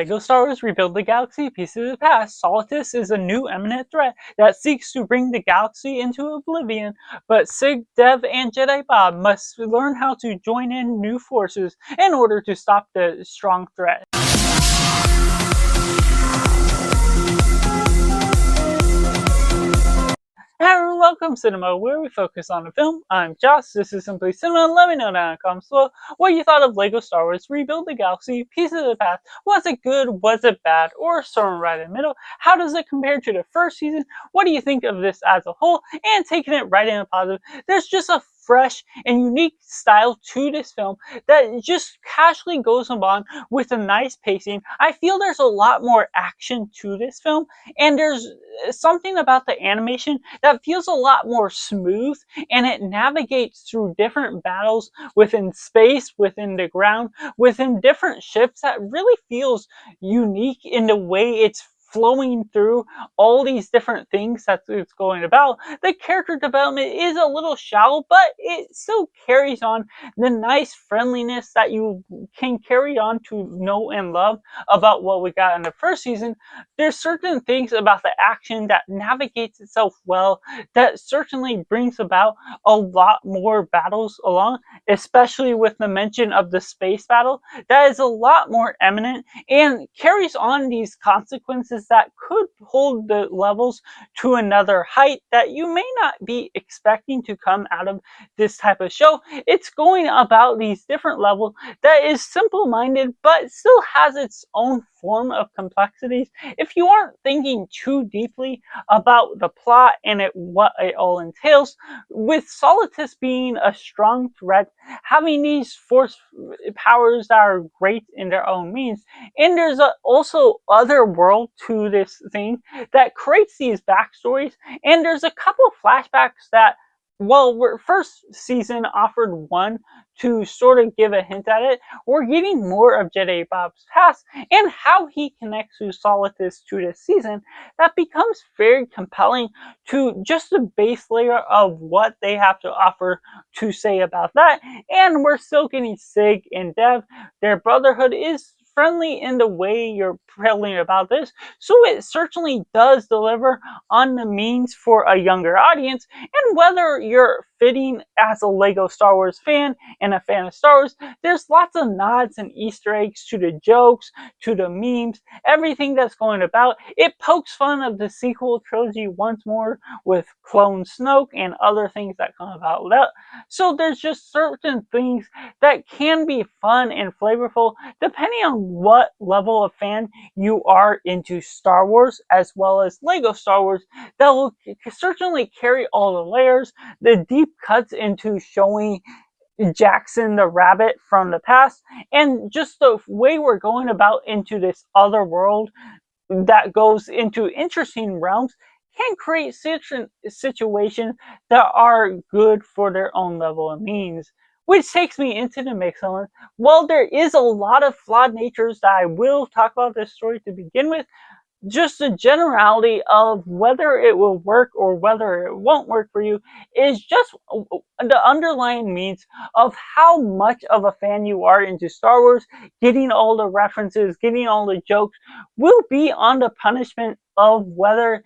LEGO Star Wars Rebuild the Galaxy Pieces of the Past, Solstice is a new imminent threat that seeks to bring the galaxy into oblivion, but Sig, Dev, and Jedi Bob must learn how to join in new forces in order to stop the strong threat. Hello, welcome Cinema, where we focus on a film. I'm Josh, this is Simply Cinema. Let me know down in the comments below what you thought of LEGO Star Wars Rebuild the Galaxy Pieces of the Past. Was it good, was it bad, or somewhere right in the middle? How does it compare to the first season? What do you think of this as a whole? And taking it right in a positive, there's just a fresh and unique style to this film that just casually goes along with a nice pacing. I feel there's a lot more action to this film, and there's something about the animation that feels a lot more smooth, and it navigates through different battles within space, within the ground, within different ships that really feels unique in the way it's flowing through all these different things that it's going about. The character development is a little shallow, but it still carries on the nice friendliness that you can carry on to know and love about what we got in the first season. There's certain things about the action that navigates itself well, that certainly brings about a lot more battles along, especially with the mention of the space battle. That is a lot more eminent and carries on these consequences that could hold the levels to another height that you may not be expecting to come out of this type of show. It's going about these different levels that is simple-minded but still has its own form of complexities if you aren't thinking too deeply about the plot and what it all entails. With Solstice being a strong threat, having these force powers that are great in their own means, and there's also other world to this thing that creates these backstories, and there's a couple flashbacks that, well, first season offered one to sort of give a hint at it. We're getting more of Jedi Bob's past and how he connects to Solstice to this season. That becomes very compelling to just the base layer of what they have to offer to say about that. And we're still getting Sig and Dev. Their brotherhood is friendly in the way you're telling about this, so it certainly does deliver on the means for a younger audience. And whether you're fitting as a LEGO Star Wars fan and a fan of Star Wars, there's lots of nods and Easter eggs to the jokes, to the memes, everything that's going about. It pokes fun of the sequel trilogy once more with Clone Snoke and other things that come about with that. So there's just certain things that can be fun and flavorful depending on what level of fan you are into Star Wars as well as LEGO Star Wars. That will certainly carry all the layers, the deep cuts into showing Jackson the rabbit from the past, and just the way we're going about into this other world that goes into interesting realms can create situations that are good for their own level of means. Which takes me into the mix on, well, there is a lot of flawed natures that I will talk about this story to begin with. Just the generality of whether it will work or whether it won't work for you is just the underlying means of how much of a fan you are into Star Wars. Getting all the references, getting all the jokes will be on the punishment of whether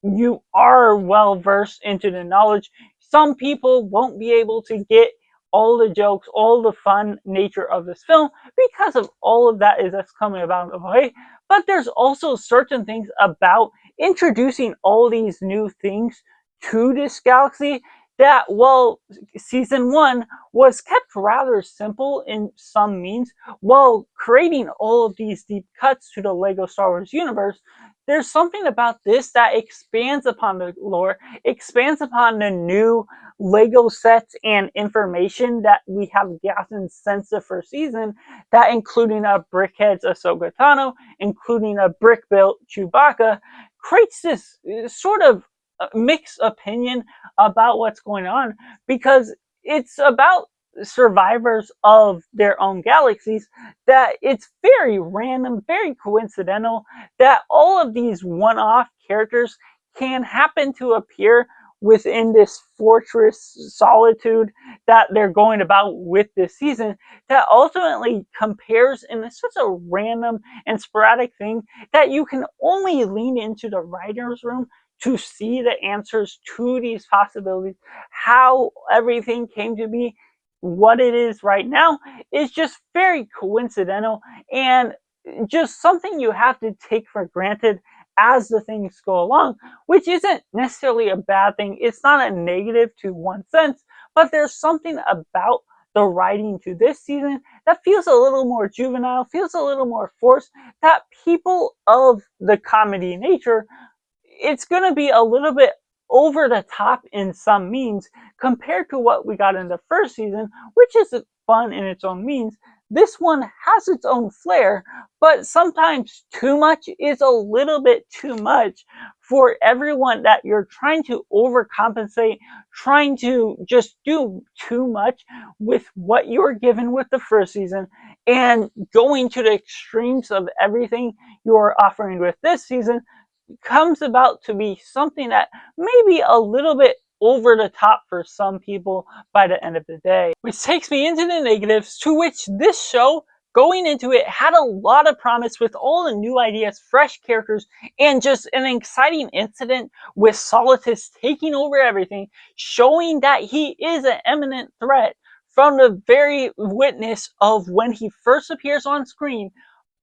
you are well versed into the knowledge. Some people won't be able to get all the jokes, all the fun nature of this film because of all of that is that's coming about the way. But there's also certain things about introducing all these new things to this galaxy that, well, season one was kept rather simple in some means, while creating all of these deep cuts to the LEGO Star Wars universe. There's something about this that expands upon the lore, expands upon the new LEGO sets and information that we have gotten since the first season, that including a Brickhead's Ahsoka Tano, including a brick-built Chewbacca, creates this sort of mixed opinion about what's going on, because it's about survivors of their own galaxies, that it's very random, very coincidental that all of these one-off characters can happen to appear within this fortress solitude that they're going about with this season that ultimately compares in such a random and sporadic thing that you can only lean into the writer's room to see the answers to these possibilities. How everything came to be what it is right now is just very coincidental and just something you have to take for granted as the things go along, which isn't necessarily a bad thing. It's not a negative to one sense, but there's something about the writing to this season that feels a little more juvenile, feels a little more forced, that people of the comedy nature, it's going to be a little bit over the top in some means compared to what we got in the first season, which is fun in its own means. This one has its own flair, but sometimes too much is a little bit too much for everyone that you're trying to overcompensate, trying to just do too much with what you were given with the first season and going to the extremes of everything you are offering with this season comes about to be something that may be a little bit over the top for some people by the end of the day. Which takes me into the negatives, to which this show, going into it, had a lot of promise with all the new ideas, fresh characters, and just an exciting incident with Solitus taking over everything, showing that he is an imminent threat from the very witness of when he first appears on screen.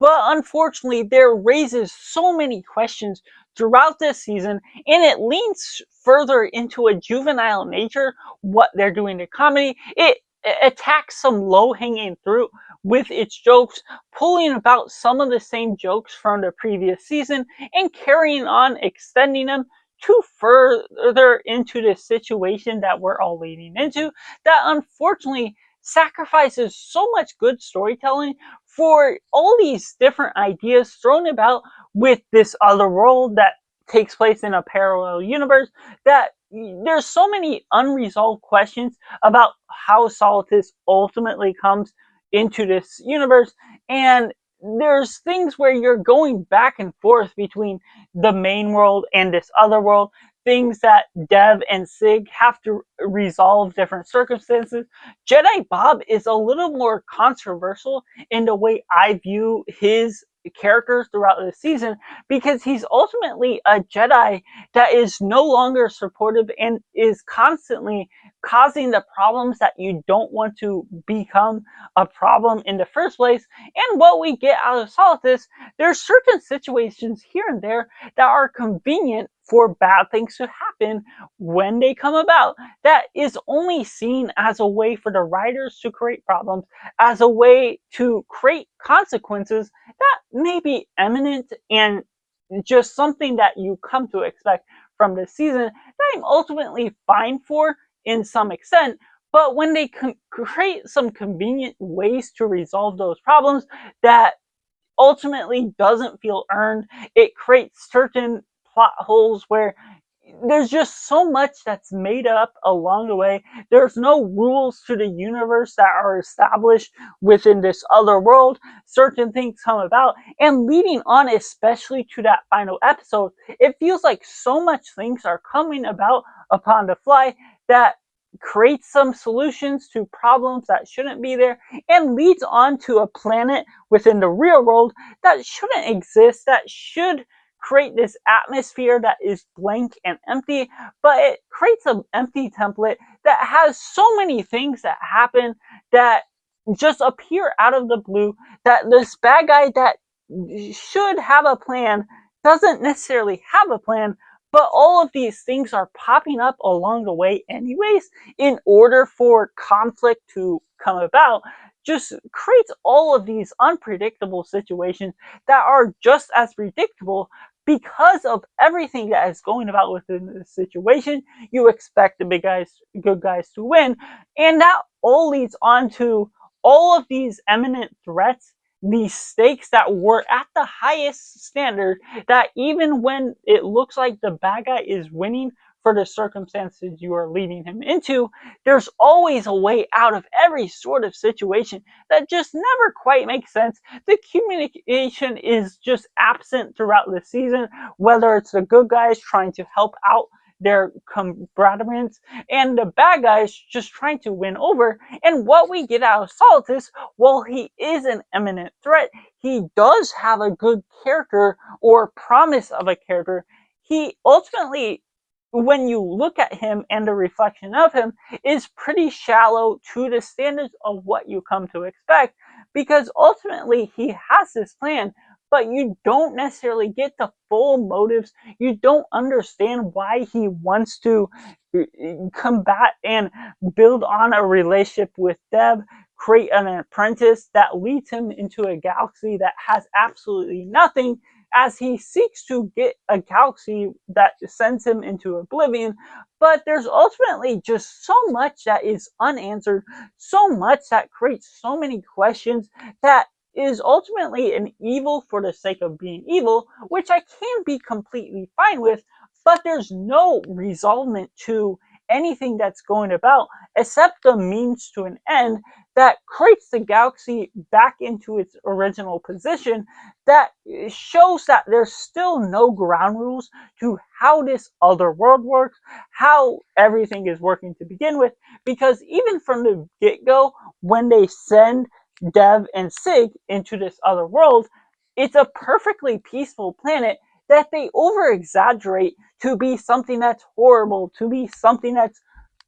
But unfortunately, there raises so many questions throughout this season, and it leans further into a juvenile nature, what they're doing to comedy. It attacks some low-hanging fruit with its jokes, pulling about some of the same jokes from the previous season and carrying on, extending them to further into the situation that we're all leading into, that unfortunately sacrifices so much good storytelling for all these different ideas thrown about with this other world that takes place in a parallel universe, that there's so many unresolved questions about how Solitus ultimately comes into this universe, and there's things where you're going back and forth between the main world and this other world, things that Dev and Sig have to resolve different circumstances. Jedi Bob is a little more controversial in the way I view his characters throughout the season, because he's ultimately a Jedi that is no longer supportive and is constantly causing the problems that you don't want to become a problem in the first place. And what we get out of Solitus, there's certain situations here and there that are convenient for bad things to happen when they come about, that is only seen as a way for the writers to create problems, as a way to create consequences that may be imminent and just something that you come to expect from this season, that I'm ultimately fine for in some extent. But when they create some convenient ways to resolve those problems that ultimately doesn't feel earned, it creates certain plot holes where there's just so much that's made up along the way. There's no rules to the universe that are established within this other world. Certain things come about, and leading on, especially to that final episode, it feels like so much things are coming about upon the fly that creates some solutions to problems that shouldn't be there, and leads on to a planet within the real world that shouldn't exist, that should create this atmosphere that is blank and empty, but it creates an empty template that has so many things that happen that just appear out of the blue, that this bad guy that should have a plan doesn't necessarily have a plan, but all of these things are popping up along the way anyways in order for conflict to come about, just creates all of these unpredictable situations that are just as predictable because of everything that is going about within the situation. You expect the good guys to win, and that all leads on to all of these imminent threats, these stakes that were at the highest standard, that even when it looks like the bad guy is winning for the circumstances you are leading him into, there's always a way out of every sort of situation that just never quite makes sense. The communication is just absent throughout the season, whether it's the good guys trying to help out their combatants, and the bad guys just trying to win over. And what we get out of Solidus, while he is an eminent threat, he does have a good character or promise of a character. He ultimately, when you look at him and the reflection of him, is pretty shallow to the standards of what you come to expect, because ultimately he has this plan, but you don't necessarily get the full motives. You don't understand why he wants to combat and build on a relationship with Deb, create an apprentice that leads him into a galaxy that has absolutely nothing, as he seeks to get a galaxy that sends him into oblivion. But there's ultimately just so much that is unanswered, so much that creates so many questions, that is ultimately an evil for the sake of being evil, which I can be completely fine with, but there's no resolvement to anything that's going about except the means to an end that creates the galaxy back into its original position, that shows that there's still no ground rules to how this other world works, how everything is working to begin with, because even from the get-go, when they send Dev and Sig into this other world, it's a perfectly peaceful planet that they over exaggerate to be something that's horrible, to be something that's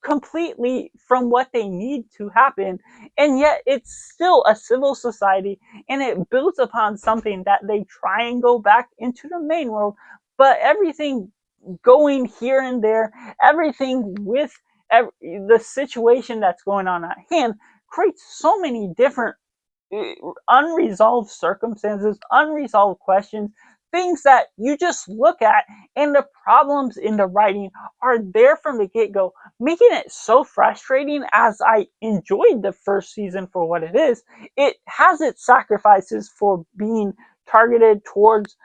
completely from what they need to happen. And yet it's still a civil society, and it builds upon something that they try and go back into the main world, but everything going here and there, everything with the situation that's going on at hand creates so many different unresolved circumstances, unresolved questions, things that you just look at, and the problems in the writing are there from the get go, making it so frustrating. As I enjoyed the first season for what it is, it has its sacrifices for being targeted towards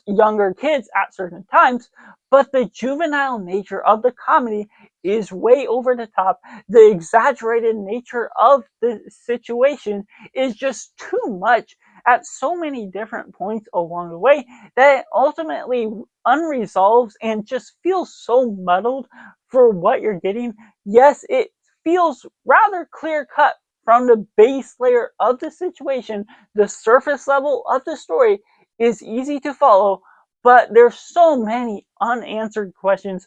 younger kids at certain times, but the juvenile nature of the comedy is way over the top. The exaggerated nature of the situation is just too much at so many different points along the way, that it ultimately unresolves and just feels so muddled for what you're getting. Yes, it feels rather clear cut from the base layer of the situation. The surface level of the story is easy to follow, but there's so many unanswered questions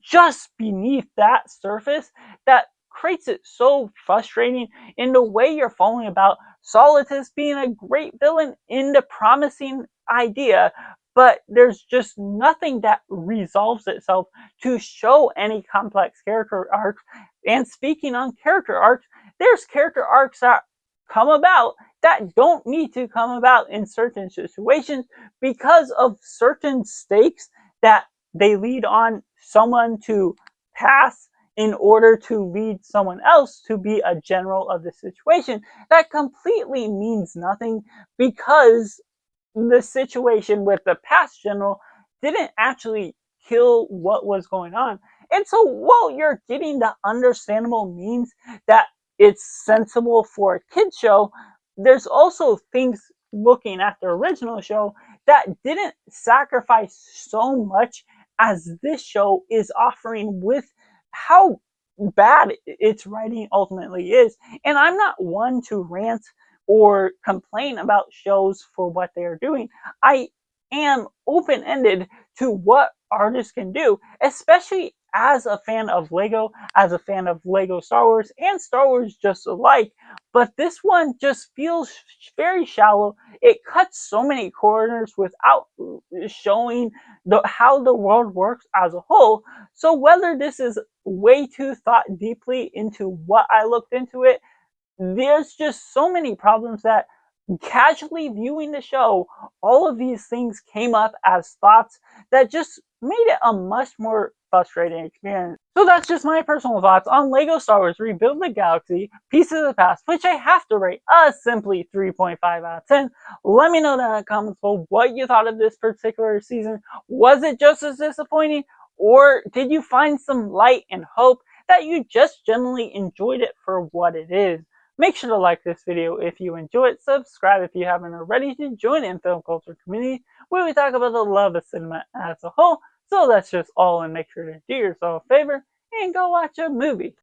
just beneath that surface that creates it so frustrating in the way you're following about Solitus being a great villain in the promising idea, but there's just nothing that resolves itself to show any complex character arcs. And speaking on character arcs, there's character arcs that come about that don't need to come about in certain situations because of certain stakes that they lead on someone to pass in order to lead someone else to be a general of the situation. That completely means nothing, because the situation with the past general didn't actually kill what was going on. And so while you're getting the understandable means that it's sensible for a kid show, there's also things looking at the original show that didn't sacrifice so much as this show is offering, with how bad its writing ultimately is. And I'm not one to rant or complain about shows for what they're doing. I am open ended to what artists can do, especially as a fan of Lego, as a fan of Lego Star Wars and Star Wars just alike. But this one just feels very shallow. It cuts so many corners without showing how the world works as a whole. So whether this is way too thought deeply into what I looked into it, there's just so many problems that casually viewing the show, all of these things came up as thoughts that just made it a much more frustrating experience. So that's just my personal thoughts on Lego Star Wars Rebuild the Galaxy Pieces of the Past, which I have to rate a simply 3.5 out of 10. Let me know down in the comments below what you thought of this particular season. Was it just as disappointing, or did you find some light and hope that you just generally enjoyed it for what it is? Make sure to like this video if you enjoy it, subscribe if you haven't already to join in film culture community where we talk about the love of cinema as a whole. So that's just all, and make sure to do yourself a favor and go watch a movie.